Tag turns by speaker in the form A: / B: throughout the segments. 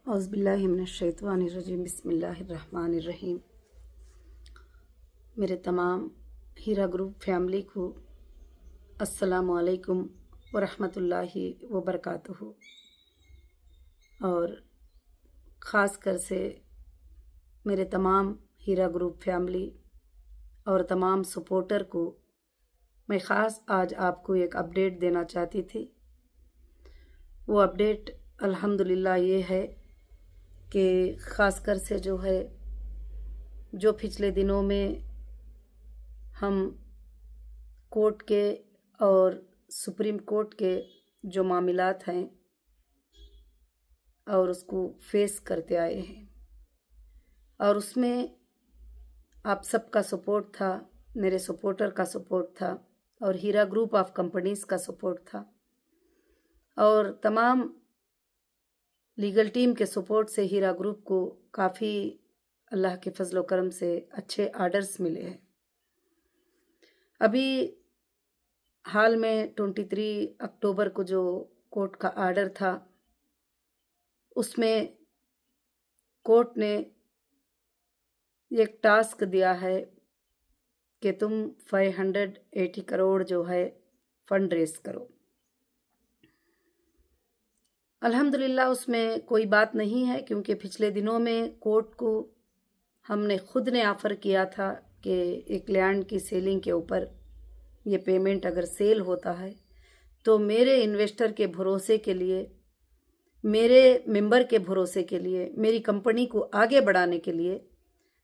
A: औज़ुबिल्लाहिमिनश्शैतानिर्रजीम बिस्मिल्लाहिर्रहमानिर्रहीम। मेरे तमाम हीरा ग्रुप फैमिली को अस्सलामु अलैकुम वरहमतुल्लाहि वबरकातुहू। और ख़ास कर से मेरे तमाम हीरा ग्रुप फैमिली और तमाम सपोर्टर को मैं ख़ास आज आपको एक अपडेट देना चाहती थी। वो अपडेट अल्हम्दुलिल्लाह ये है कि ख़ास कर से जो पिछले दिनों में हम कोर्ट के और सुप्रीम कोर्ट के जो मामलात हैं और उसको फेस करते आए हैं, और उसमें आप सबका सपोर्ट था, मेरे सपोर्टर का सपोर्ट था, और हीरा ग्रुप ऑफ कंपनीज़ का सपोर्ट था, और तमाम लीगल टीम के सपोर्ट से हीरा ग्रुप को काफ़ी अल्लाह के फजल करम से अच्छे आर्डर्स मिले हैं। अभी हाल में 23 अक्टूबर को जो कोर्ट का आर्डर था, उसमें कोर्ट ने एक टास्क दिया है कि तुम 580 करोड़ जो है फंड रेज करो। अल्हम्दुलिल्लाह उसमें कोई बात नहीं है, क्योंकि पिछले दिनों में कोर्ट को हमने खुद ने ऑफ़र किया था कि एक लैंड की सेलिंग के ऊपर ये पेमेंट अगर सेल होता है तो मेरे इन्वेस्टर के भरोसे के लिए, मेरे मेंबर के भरोसे के लिए, मेरी कंपनी को आगे बढ़ाने के लिए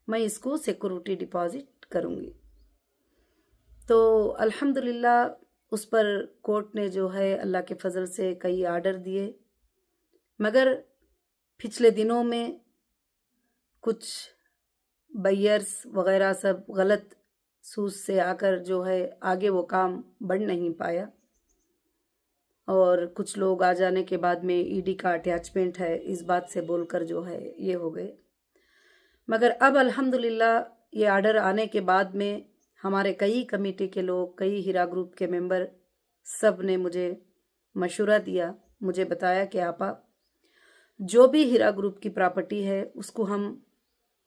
A: मैं इसको सिक्योरिटी डिपॉजिट करूँगी। तो अल्हम्दुलिल्लाह उस पर कोर्ट ने जो है अल्लाह के फजल से कई आर्डर दिए, मगर पिछले दिनों में कुछ बायर्स वगैरह सब गलत सूझ से आकर जो है आगे वो काम बढ़ नहीं पाया, और कुछ लोग आ जाने के बाद में ईडी का अटैचमेंट है इस बात से बोलकर जो है ये हो गए। मगर अब अल्हम्दुलिल्लाह ये आर्डर आने के बाद में हमारे कई कमेटी के लोग, कई हीरा ग्रुप के मेंबर सब ने मुझे मशवरा दिया, मुझे बताया कि आपा जो भी हीरा ग्रुप की प्रॉपर्टी है उसको हम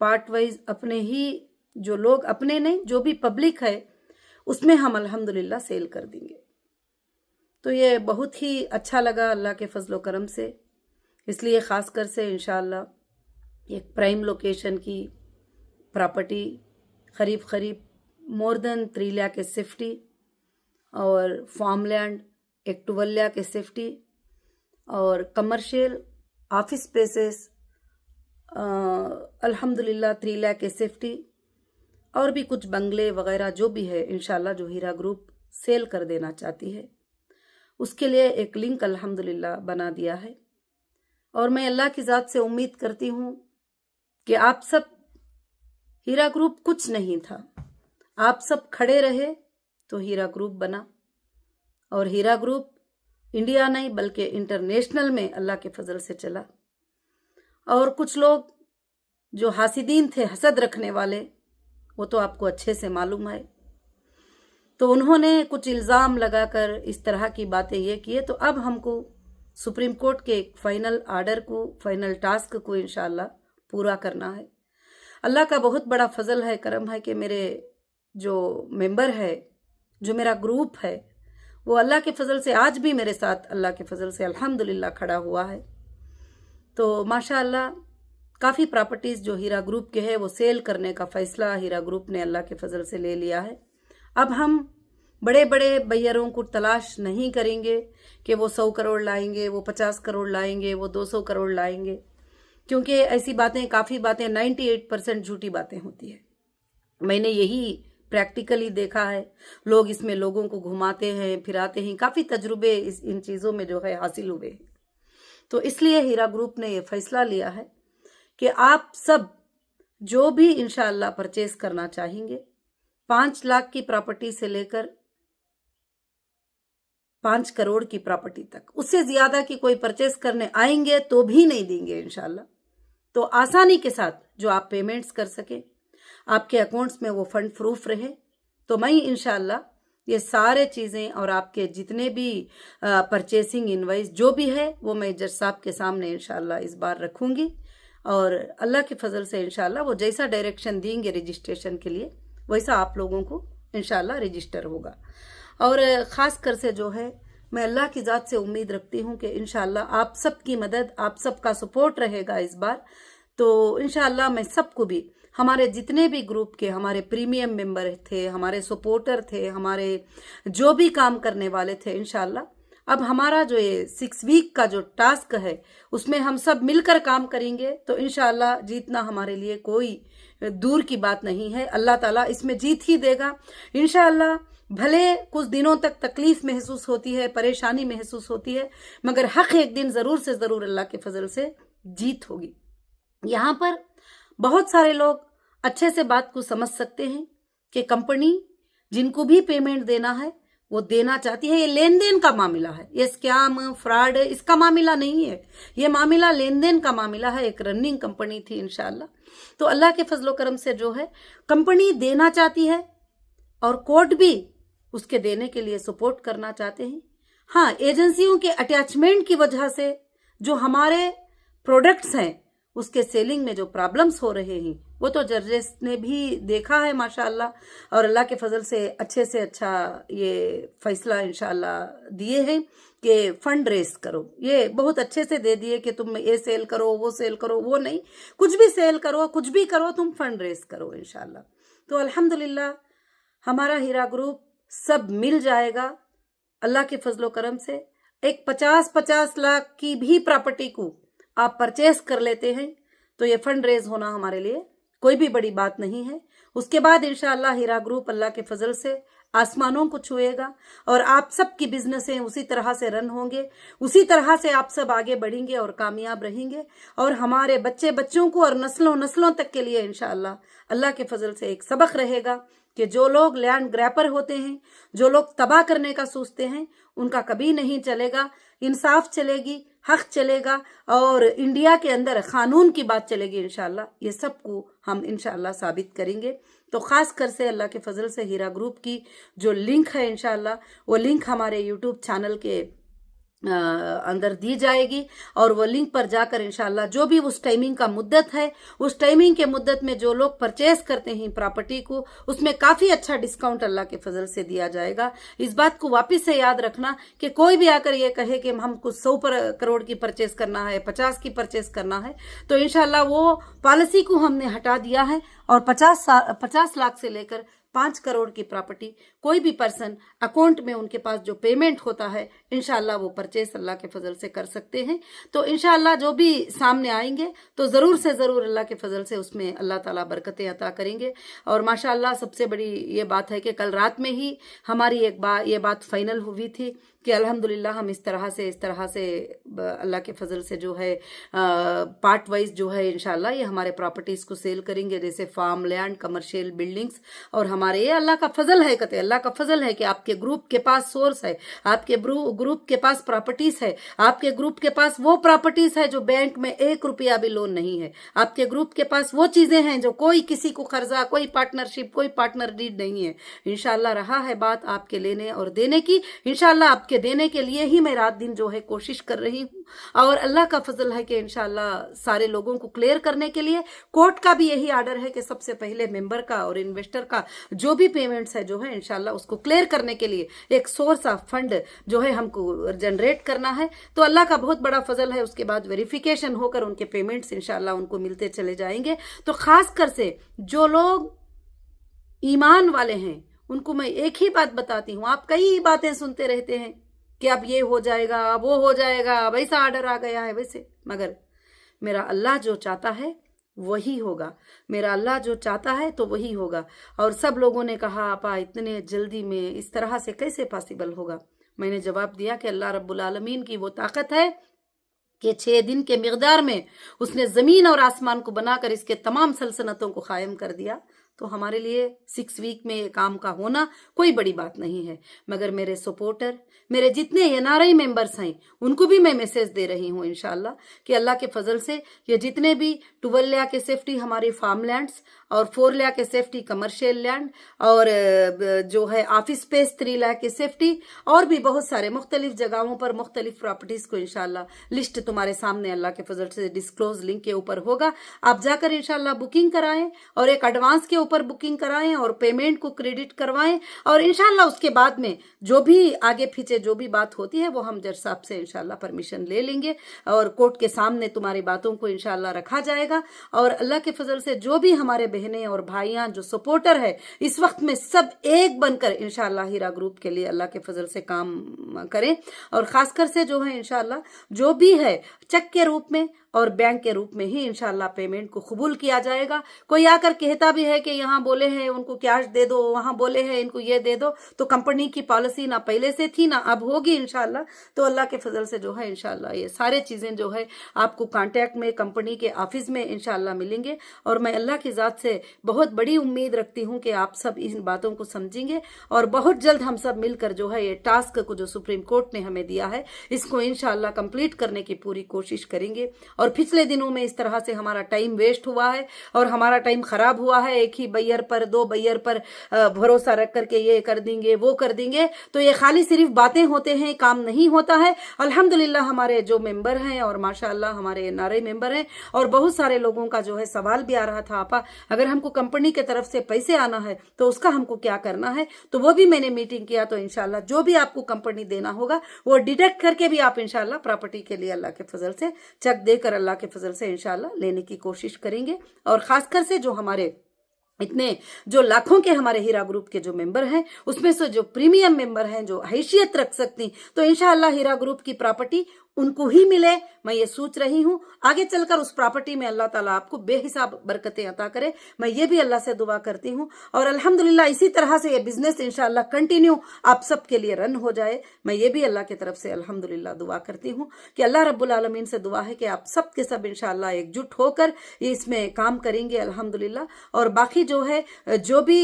A: पार्ट वाइज अपने ही, जो लोग अपने नहीं, जो भी पब्लिक है उसमें हम अल्हम्दुलिल्लाह सेल कर देंगे। तो ये बहुत ही अच्छा लगा अल्लाह के फजलो करम से, इसलिए ख़ास कर से इंशाअल्लाह एक प्राइम लोकेशन की प्रॉपर्टी करीब मोर देन 3 लाख सेफ्टी, और फार्म लैंड एक 12 लाख सेफ्टी, और कमर्शियल ऑफिस स्पेसेस अल्हम्दुलिल्लाह 3 लाख सेफ्टी, और भी कुछ बंगले वगैरह जो भी है इंशाल्लाह जो हीरा ग्रुप सेल कर देना चाहती है उसके लिए एक लिंक अल्हम्दुलिल्लाह बना दिया है। और मैं अल्लाह की ज़ात से उम्मीद करती हूँ कि आप सब, हीरा ग्रुप कुछ नहीं था, आप सब खड़े रहे तो हीरा ग्रुप बना, और हीरा ग्रुप इंडिया नहीं बल्कि इंटरनेशनल में अल्लाह के फजल से चला। और कुछ लोग जो हासिदीन थे, हसद रखने वाले, वो तो आपको अच्छे से मालूम है, तो उन्होंने कुछ इल्ज़ाम लगाकर इस तरह की बातें ये किए। तो अब हमको सुप्रीम कोर्ट के फाइनल आर्डर को, फाइनल टास्क को इंशाअल्लाह पूरा करना है। अल्लाह का बहुत बड़ा फजल है, करम है कि मेरे जो मेंबर है, जो मेरा ग्रुप है, वो अल्लाह के फजल से आज भी मेरे साथ अल्लाह के फजल से अल्हम्दुलिल्लाह खड़ा हुआ है। तो माशाअल्लाह काफ़ी प्रॉपर्टीज़ जो हीरा ग्रुप के है वो सेल करने का फ़ैसला हीरा ग्रुप ने अल्लाह के फजल से ले लिया है। अब हम बड़े बड़े बैयरों को तलाश नहीं करेंगे कि वो 100 करोड़ लाएंगे, वो 50 करोड़ लाएंगे, वो 200 करोड़ लाएंगे, क्योंकि ऐसी बातें, काफ़ी बातें 98% झूठी बातें होती है। मैंने यही प्रैक्टिकली देखा है, लोग इसमें लोगों को घुमाते हैं, फिराते हैं, काफ़ी तजुर्बे इन चीज़ों में जो है हासिल हुए हैं। तो इसलिए हीरा ग्रुप ने ये फैसला लिया है कि आप सब जो भी इंशाअल्लाह परचेस करना चाहेंगे, 5 लाख की प्रॉपर्टी से लेकर 5 करोड़ की प्रॉपर्टी तक, उससे ज़्यादा की कोई परचेस करने आएंगे तो भी नहीं देंगे इंशाअल्लाह। तो आसानी के साथ जो आप पेमेंट्स कर सकें, आपके अकाउंट्स में वो फंड प्रूफ रहे, तो मैं इंशाअल्लाह ये सारे चीज़ें और आपके जितने भी परचेसिंग इनवाइस जो भी है वो मैं जज साहब के सामने इंशाल्लाह इस बार रखूँगी, और अल्लाह के फजल से इंशाल्लाह वो जैसा डायरेक्शन देंगे रजिस्ट्रेशन के लिए वैसा आप लोगों को इंशाल्लाह रजिस्टर होगा। और ख़ास कर से जो है मैं अल्लाह की ज़ात से उम्मीद रखती हूँ कि इंशाल्लाह आप सबकी मदद, आप सबका सपोर्ट रहेगा इस बार। तो इंशाल्लाह मैं सबको भी, हमारे जितने भी ग्रुप के हमारे प्रीमियम मेंबर थे, हमारे सपोर्टर थे, हमारे जो भी काम करने वाले थे, इंशाल्लाह अब हमारा जो ये 6 वीक का जो टास्क है उसमें हम सब मिलकर काम करेंगे तो इंशाल्लाह जीतना हमारे लिए कोई दूर की बात नहीं है। अल्लाह ताला इसमें जीत ही देगा इंशाल्लाह। भले कुछ दिनों तक तकलीफ महसूस होती है, परेशानी महसूस होती है, मगर हक एक दिन ज़रूर से ज़रूर अल्लाह के फजल से जीत होगी। यहाँ पर बहुत सारे लोग अच्छे से बात को समझ सकते हैं कि कंपनी जिनको भी पेमेंट देना है वो देना चाहती है। ये लेन देन का मामला है, ये स्कैम फ्रॉड इसका मामला नहीं है, ये मामला लेन देन का मामला है। एक रनिंग कंपनी थी इंशाल्लाह, तो अल्लाह के फजलो करम से जो है कंपनी देना चाहती है और कोर्ट भी उसके देने के लिए सपोर्ट करना चाहते हैं। हाँ, एजेंसियों के अटैचमेंट की वजह से जो हमारे प्रोडक्ट्स हैं उसके सेलिंग में जो प्रॉब्लम्स हो रहे हैं वो तो जजेस ने भी देखा है माशाअल्लाह, और अल्लाह के फजल से अच्छा ये फैसला इंशाअल्लाह दिए हैं कि फंड रेस करो। ये बहुत अच्छे से दे दिए कि तुम ये सेल करो, वो सेल करो, वो नहीं, कुछ भी सेल करो, कुछ भी करो, तुम फंड रेस करो इंशाअल्लाह। तो अल्हम्दुलिल्लाह हमारा हीरा ग्रुप सब मिल जाएगा अल्लाह के फजलो करम से। एक 50-50 लाख की भी प्रॉपर्टी को आप परचेस कर लेते हैं तो ये फंड रेज होना हमारे लिए कोई भी बड़ी बात नहीं है। उसके बाद इंशाअल्लाह हीरा ग्रुप अल्लाह के फजल से आसमानों को छुएगा और आप सब की बिजनेसें उसी तरह से रन होंगे, उसी तरह से आप सब आगे बढ़ेंगे और कामयाब रहेंगे। और हमारे बच्चे बच्चों को और नस्लों नस्लों तक के लिए इंशाअल्लाह अल्लाह के फजल से एक सबक रहेगा कि जो लोग लैंड ग्रैपर होते हैं, जो लोग तबाह करने का सोचते हैं, उनका कभी नहीं चलेगा। इंसाफ चलेगी, हक चलेगा और इंडिया के अंदर कानून की बात चलेगी इंशाल्लाह। ये सब को हम इंशाल्लाह साबित करेंगे। तो ख़ास कर से अल्लाह के फजल से हीरा ग्रुप की जो लिंक है इंशाल्लाह वो लिंक हमारे यूट्यूब चैनल के अंदर दी जाएगी और वो लिंक पर जाकर इंशाल्लाह जो भी उस टाइमिंग का मुद्दत है, उस टाइमिंग के मुद्दत में जो लोग परचेस करते हैं प्रॉपर्टी को, उसमें काफ़ी अच्छा डिस्काउंट अल्लाह के फजल से दिया जाएगा। इस बात को वापस से याद रखना कि कोई भी आकर ये कहे कि हम कुछ 100 करोड़ की परचेस करना है, 50 की परचेस करना है, तो इंशाल्लाह वो पॉलिसी को हमने हटा दिया है और 50 लाख से लेकर 5 करोड़ की प्रॉपर्टी कोई भी पर्सन अकाउंट में उनके पास जो पेमेंट होता है इंशाल्लाह वो परचेस अल्लाह के फजल से कर सकते हैं। तो इंशाल्लाह जो भी सामने आएंगे तो ज़रूर से ज़रूर अल्लाह के फजल से उसमें अल्लाह ताला बरकतें अता करेंगे। और माशाल्लाह सबसे बड़ी ये बात है कि कल रात में ही हमारी ये बात फाइनल हुई थी कि अल्हम्दुलिल्लाह हम इस तरह से अल्लाह के फजल से जो है पार्ट वाइज जो है इंशाल्लाह ये हमारे प्रॉपर्टीज़ को सेल करेंगे, जैसे फार्म लैंड, कमर्शियल बिल्डिंग्स। और हमारे ये अल्लाह का फजल है, कहते अल्लाह का फजल है कि आपके ग्रुप के पास सोर्स है, आपके ग्रुप के पास प्रॉपर्टीज़ है, आपके ग्रुप के पास वो प्रॉपर्टीज़ है जो बैंक में 1 रुपया भी लोन नहीं है, आपके ग्रुप के पास वो चीज़ें हैं जो कोई किसी को कर्जा, कोई पार्टनरशिप, कोई पार्टनर डीड नहीं है। इंशाल्लाह रहा है बात आपके लेने और देने की, इंशाल्लाह आपके देने के लिए ही मैं रात दिन जो है कोशिश कर रही हूँ। और अल्लाह का फजल है कि इंशाल्लाह सारे लोगों को क्लियर करने के लिए कोर्ट का भी यही आर्डर है कि सबसे पहले मेंबर का और इन्वेस्टर का जो भी पेमेंट्स है जो है इंशाल्लाह उसको क्लियर करने के लिए एक सोर्स ऑफ फंड जो है हमको जनरेट करना है। तो अल्लाह का बहुत बड़ा फजल है, उसके बाद वेरिफिकेशन होकर उनके पेमेंट्स इंशाल्लाह उनको मिलते चले जाएंगे। तो खास कर से जो लोग ईमान वाले हैं उनको मैं एक ही बात बताती हूँ, आप कई बातें सुनते रहते हैं कि अब ये हो जाएगा, वो हो जाएगा, वैसा आर्डर आ गया है वैसे, मगर मेरा अल्लाह जो चाहता है वही होगा, मेरा अल्लाह जो चाहता है तो वही होगा। और सब लोगों ने कहा आपा इतने जल्दी में इस तरह से कैसे पॉसिबल होगा। मैंने जवाब दिया कि अल्लाह रब्बुल आलमीन की वो ताकत है कि 6 दिन के मिकदार में उसने ज़मीन और आसमान को बनाकर इसके तमाम सल्तनतों को कायम कर दिया। तो हमारे लिए 6 वीक में ये काम का होना कोई बड़ी बात नहीं है। मगर मेरे सपोर्टर, मेरे जितने NRI मेंबर्स हैं, उनको भी मैं मैसेज दे रही हूँ इंशाल्लाह कि अल्लाह के फजल से ये जितने भी 12 लाख के सेफ्टी हमारी फार्म लैंड्स और 4 लाख के सेफ्टी कमर्शियल लैंड और जो है ऑफिस स्पेस 3 लाख की सेफ्टी और भी बहुत सारे मुख्तलिफ जगहों पर मुख्तलिफ प्रॉपर्टीज को इंशाल्लाह लिस्ट तुम्हारे सामने अल्लाह के फजल से डिस्क्लोज लिंक के ऊपर होगा। आप जाकर इंशाल्लाह बुकिंग कराएं और एक एडवांस के ऊपर बुकिंग कराएं और पेमेंट को क्रेडिट करवाएं और इंशाल्लाह उसके बाद में जो भी आगे पीछे जो भी बात होती है वो हम जज साहब से इंशाल्लाह परमिशन ले लेंगे और कोर्ट के सामने तुम्हारी बातों को इंशाल्लाह रखा जाएगा। और अल्लाह के फजल से जो भी हमारे बहनें और भाइयां जो सपोर्टर है इस वक्त में सब एक बनकर इंशाल्लाह हीरा ग्रुप के लिए अल्लाह के फजल से काम करें और खासकर से जो है इंशाल्लाह जो भी है चेक के रूप में और बैंक के रूप में ही इंशाल्लाह पेमेंट को कबूल किया जाएगा। कोई आकर कहता भी है कि यहाँ बोले हैं उनको कैश दे दो, वहां बोले हैं इनको ये दे दो, तो कंपनी की पॉलिसी ना पहले से थी ना अब होगी इंशाल्लाह। तो अल्लाह के फजल से जो है इंशाल्लाह ये सारे चीजें जो है आपको कांटेक्ट में कंपनी के ऑफिस में इंशाल्लाह मिलेंगे। और मैं अल्लाह की जात से बहुत बड़ी उम्मीद रखती हूँ कि आप सब इन बातों को समझेंगे और बहुत जल्द हम सब मिलकर जो है ये टास्क को जो सुप्रीम कोर्ट ने हमें दिया है इसको इंशाल्लाह कंप्लीट करने की पूरी कोशिश करेंगे। और पिछले दिनों में इस तरह से हमारा टाइम वेस्ट हुआ है और हमारा टाइम खराब हुआ है, एक ही बैयर पर 2 बैयर पर भरोसा रख करके ये कर देंगे वो कर देंगे, तो ये खाली सिर्फ बातें होते हैं, काम नहीं होता है। अल्हम्दुलिल्लाह हमारे जो मेंबर हैं और माशाअल्लाह हमारे NRI मेंबर हैं और बहुत सारे लोगों का जो है सवाल भी आ रहा था, आपा अगर हमको कंपनी के तरफ से पैसे आना है तो उसका हमको क्या करना है, तो वो भी मैंने मीटिंग किया। तो इंशाल्लाह जो भी आपको कंपनी देना होगा वो डिडक्ट करके भी आप इंशाल्लाह प्रॉपर्टी के लिए अल्लाह के फजल से चेक देकर अल्लाह के फजल से इंशाल्लाह लेने की कोशिश करेंगे। और खासकर से जो हमारे इतने जो लाखों के हमारे हीरा ग्रुप के जो मेंबर हैं उसमें से जो प्रीमियम मेंबर हैं जो हैसियत रख सकती, तो इंशाल्लाह हीरा ग्रुप की प्रॉपर्टी उनको ही मिले। मैं ये सोच रही हूँ आगे चलकर उस प्रॉपर्टी में अल्लाह ताला आपको बेहिसाब बरकतें अता करे, मैं ये भी अल्लाह से दुआ करती हूँ। और अल्हम्दुलिल्लाह इसी तरह से ये बिजनेस इंशाल्लाह कंटिन्यू आप सब के लिए रन हो जाए, मैं ये भी अल्लाह की तरफ से अल्हम्दुलिल्लाह दुआ करती हूँ कि अल्लाह रब्बुल आलमीन से दुआ है कि आप सब के सब इंशाल्लाह एकजुट होकर इसमें काम करेंगे अल्हम्दुलिल्लाह। और बाकी जो है जो भी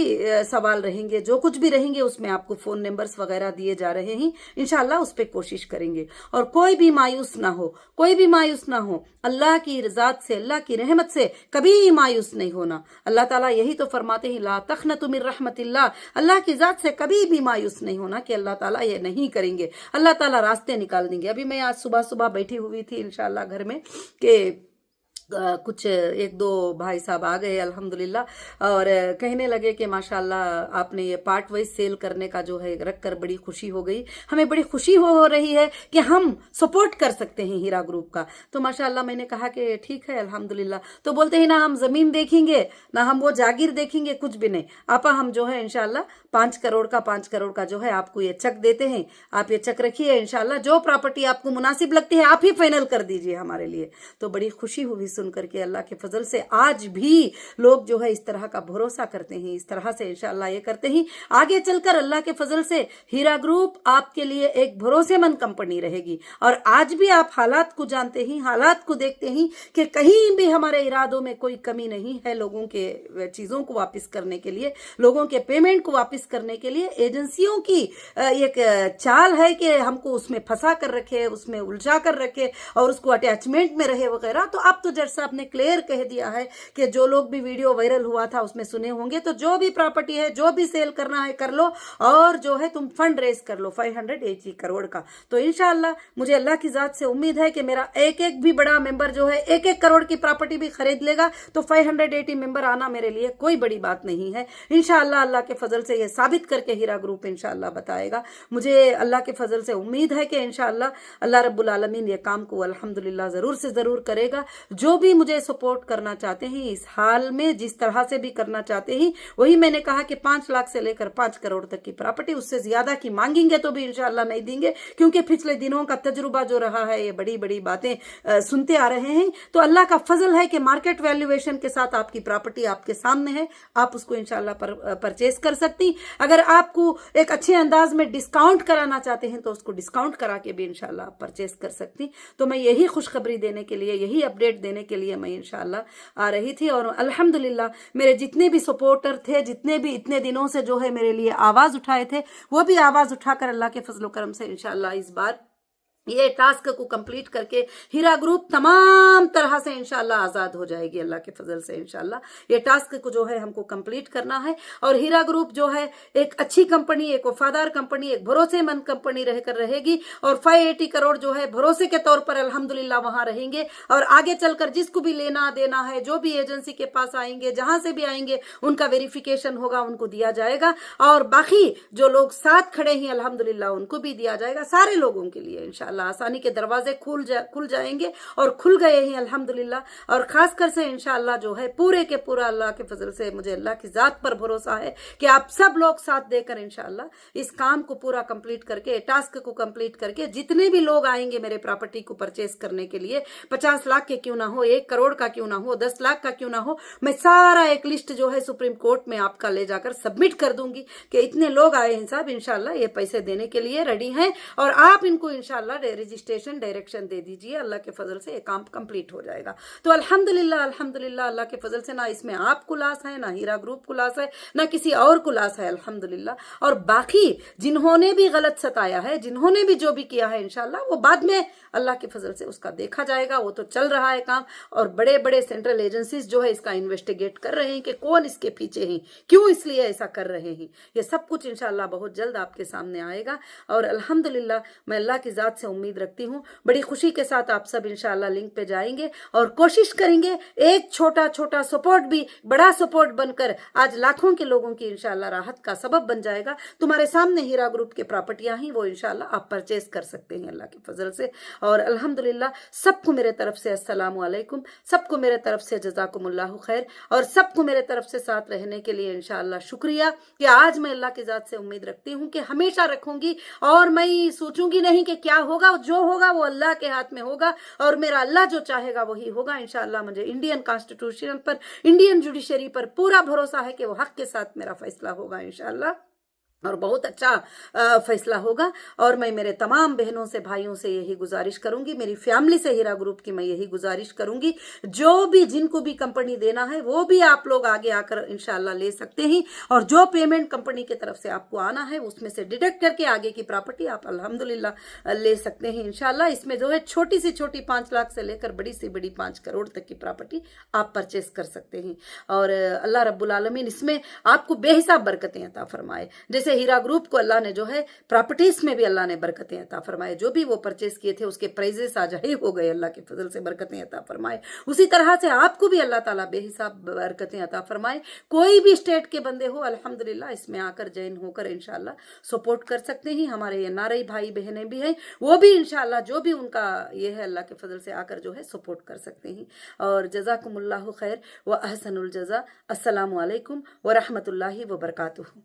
A: सवाल रहेंगे जो कुछ भी रहेंगे उसमें आपको फोन नंबर्स वगैरह दिए जा रहे हैं, इंशाल्लाह उस पर कोशिश करेंगे। और कोई भी मायूस ना हो, कोई भी मायूस ना हो, अल्लाह की रज़ात से अल्लाह की रहमत से कभी मायूस नहीं होना। अल्लाह ताला यही तो फरमाते हैं ला तखनतु मिन रहमतिल्लाह, अल्लाह की जात से कभी भी मायूस नहीं होना कि अल्लाह ताला ये नहीं करेंगे, अल्लाह ताला रास्ते निकाल देंगे। अभी मैं आज सुबह सुबह बैठी हुई थी इंशाल्लाह घर में कि कुछ 1-2 भाई साहब आ गए अल्हम्दुलिल्लाह और कहने लगे कि माशाल्लाह आपने ये पार्ट वाइज सेल करने का जो है रख कर बड़ी खुशी हो गई, हमें बड़ी खुशी हो रही है कि हम सपोर्ट कर सकते हैं हीरा ग्रुप का। तो माशाल्लाह मैंने कहा कि ठीक है अल्हम्दुलिल्लाह। तो बोलते हैं ना हम जमीन देखेंगे ना हम वो जागीर देखेंगे, कुछ भी नहीं आपा, हम जो है इंशाल्लाह 5 करोड़ का जो है आपको ये चेक देते हैं, आप ये चेक रखिए, इंशाल्लाह जो प्रॉपर्टी आपको मुनासिब लगती है आप ही फाइनल कर दीजिए हमारे लिए। तो बड़ी खुशी हुई सुन करके अल्लाह के फजल से आज भी लोग जो है इस तरह का भरोसा करते हैं, इस तरह से इंशाल्लाह ये करते हैं। आगे चलकर अल्लाह के फजल से हीरा ग्रुप आपके लिए एक भरोसेमंद कंपनी रहेगी। और आज भी आप हालात को जानते हैं, हालात को देखते हैं कि कहीं भी हमारे इरादों में कोई कमी नहीं है लोगों के चीजों को वापस करने के लिए, लोगों के पेमेंट को वापस करने के लिए। एजेंसियों की एक चाल है कि हमको उसमें फंसा कर रखे, उसमें उलझा कर रखे और उसको अटैचमेंट में रहे वगैरह। तो अब तो जज साहब ने क्लियर कह दिया है कि जो लोग भी वीडियो वायरल हुआ था उसमें सुने होंगे, तो जो भी प्रॉपर्टी है जो भी सेल करना है कर लो और जो है तुम फंड रेज कर लो 580 करोड़ का। तो इंशाल्लाह मुझे अल्लाह की जात से उम्मीद है कि मेरा एक एक भी बड़ा मेंबर जो है 1-1 करोड़ की प्रॉपर्टी भी खरीद लेगा तो 580 मेंबर आना मेरे लिए कोई बड़ी बात नहीं है। इंशाल्लाह अल्लाह के फजल से ये साबित करके हीरा ग्रुप इंशाल्लाह बताएगा। मुझे अल्लाह के फजल से उम्मीद है कि इंशाल्लाह अल्लाह रब्बुल आलमीन ये काम को अल्हम्दुलिल्लाह जरूर से जरूर करेगा। जो भी मुझे सपोर्ट करना चाहते हैं इस हाल में जिस तरह से भी करना चाहते हैं, वही मैंने कहा कि 5 लाख से लेकर 5 करोड़ तक की प्रॉपर्टी, उससे ज्यादा की मांगेंगे तो भी इंशाल्लाह नहीं देंगे, क्योंकि पिछले दिनों का तजुर्बा जो रहा है ये बड़ी बड़ी बातें सुनते आ रहे हैं। तो अल्लाह का फजल है कि मार्केट वैल्यूएशन के साथ आपकी प्रॉपर्टी आपके सामने है, आप उसको इंशाल्लाह परचेज कर सकती। अगर आपको एक अच्छे अंदाज में डिस्काउंट कराना चाहते हैं तो उसको डिस्काउंट करा के भी इंशाल्लाह आप परचेज कर सकती। तो मैं यही खुशखबरी देने के लिए, यही अपडेट देने करने के लिए मैं इंशाल्लाह आ रही थी। और अल्हम्दुलिल्लाह मेरे जितने भी सपोर्टर थे, जितने भी इतने दिनों से जो है मेरे लिए आवाज़ उठाए थे, वो भी आवाज़ उठाकर अल्लाह के फजल करम से इंशाल्लाह इस बार ये टास्क को कंप्लीट करके हीरा ग्रुप तमाम तरह से इंशाल्लाह आज़ाद हो जाएगी अल्लाह के फजल से। इंशाल्लाह ये टास्क को जो है हमको कंप्लीट करना है और हीरा ग्रुप जो है एक अच्छी कंपनी, एक वफादार कंपनी, एक भरोसेमंद कंपनी रहकर रहेगी और 580 करोड़ जो है भरोसे के तौर पर अल्हम्दुलिल्लाह वहां रहेंगे। और आगे चलकर जिसको भी लेना देना है, जो भी एजेंसी के पास आएंगे, जहां से भी आएंगे, उनका वेरिफिकेशन होगा, उनको दिया जाएगा। और बाकी जो लोग साथ खड़े हैं अल्हम्दुलिल्लाह उनको भी दिया जाएगा, सारे लोगों के लिए इंशाल्लाह आसानी के दरवाजे खुल जाएंगे और खुल गए हैं अल्हम्दुलिल्लाह। और खासकर से इंशाल्लाह जो है पूरे के पूरा अल्लाह के फजल से मुझे अल्लाह की जात पर भरोसा है कि आप सब लोग साथ देकर इंशाल्लाह इस काम को पूरा कंप्लीट करके, टास्क को कंप्लीट करके, जितने भी लोग आएंगे मेरे प्रॉपर्टी को परचेस करने के लिए, 50 लाख के क्यों ना हो, 1 करोड़ का क्यों ना हो, 10 लाख का क्यों ना हो, मैं सारा एक लिस्ट जो है सुप्रीम कोर्ट में आपका ले जाकर सबमिट कर दूंगी कि इतने लोग आए हैं साहब, इंशाल्लाह ये पैसे देने के लिए रेडी हैं और आप इनको इंशाल्लाह रजिस्ट्रेशन डायरेक्शन दे दीजिए, अल्लाह के फजल से ये काम कंप्लीट हो जाएगा। तो अल्हम्दुलिल्लाह अल्हम्दुलिल्लाह अल्लाह के फजल से ना इसमें आप को लॉस है, ना हीरा ग्रुप को लॉस है, ना किसी और को लॉस है अल्हम्दुलिल्लाह। और बाकी जिन्होंने भी गलत सताया है, जिन्होंने भी जो भी किया है इंशाल्लाह वो बाद में अल्लाह के फजल से उसका देखा जाएगा, वो तो चल रहा है काम। और बड़े बड़े सेंट्रल एजेंसीज जो है इसका इन्वेस्टिगेट कर रहे हैं कि कौन इसके पीछे हैं, क्यों इसलिए ऐसा कर रहे हैं। ये सब कुछ इंशाल्लाह बहुत जल्द आपके सामने आएगा। और अल्हम्दुलिल्लाह मैं अल्लाह की जात से उम्मीद रखती हूँ, बड़ी खुशी के साथ आप सब इंशाल्लाह लिंक पे जाएंगे और कोशिश करेंगे एक छोटा छोटा सपोर्ट भी बड़ा सपोर्ट बनकर आज लाखों के लोगों की इंशाल्लाह राहत का सबब बन जाएगा। तुम्हारे सामने हीरा ग्रुप की प्रॉपर्टियां ही वो इंशाल्लाह आप परचेज कर सकते हैं अल्लाह के फजल से। और अल्हम्दुलिल्लाह सबको मेरे तरफ से अस्सलामु अलैकुम, सबको मेरे तरफ से जज़ाकुमुल्लाहु खैर, और सबको मेरे तरफ से साथ रहने के लिए इंशाल्लाह शुक्रिया कि आज मैं अल्लाह की जात से उम्मीद रखती हूँ कि हमेशा रखूंगी। और मैं सोचूंगी नहीं कि क्या होगा, जो होगा वो अल्लाह के हाथ में होगा और मेरा अल्लाह जो चाहेगा वही होगा इंशाल्लाह। मुझे इंडियन कॉन्स्टिट्यूशन पर, इंडियन जुडिशरी पर पूरा भरोसा है कि वो हक के साथ मेरा फैसला होगा इंशाल्लाह और बहुत अच्छा फैसला होगा। और मैं मेरे तमाम बहनों से, भाइयों से यही गुजारिश करूंगी, मेरी फैमिली से हीरा ग्रुप की मैं यही गुजारिश करूंगी, जो भी जिनको भी कंपनी देना है वो भी आप लोग आगे आकर इंशाल्लाह ले सकते हैं। और जो पेमेंट कंपनी की तरफ से आपको आना है उसमें से डिडक्ट करके आगे की प्रॉपर्टी आप अल्हम्दुलिल्लाह ले सकते हैं इंशाल्लाह। इसमें जो है छोटी से छोटी 5 लाख से लेकर बड़ी से बड़ी 5 करोड़ तक की प्रॉपर्टी आप परचेस कर सकते हैं। और अल्लाह रब्बुल आलमीन इसमें आपको बेहिसाब बरकतें अता फरमाए। जैसे हीरा ग्रुप को अल्लाह ने जो है प्रॉपर्टीज में भी अल्लाह ने बरकतें अता फरमाए, जो भी वो परचेस किए थे उसके प्राइजेस आज ही हो गए, अल्लाह के फजल से बरकतें अता फरमाए। उसी तरह से आपको भी अल्लाह ताला बेहिसाब बरकतें अता फरमाए। कोई भी स्टेट के बंदे हो अल्हम्दुलिल्लाह इसमें आकर जॉइन होकर इंशाल्लाह सपोर्ट कर सकते हैं। हमारे एनआरआई भाई बहनें भी हैं, वो भी इंशाल्लाह जो भी उनका ये है अल्लाह के फजल से आकर जो है सपोर्ट कर सकते हैं। और जज़ाकुमुल्लाहु खैर व अहसनुल जज़ा। अस्सलामु अलैकुम व रहमतुल्लाहि व बरकातुहू।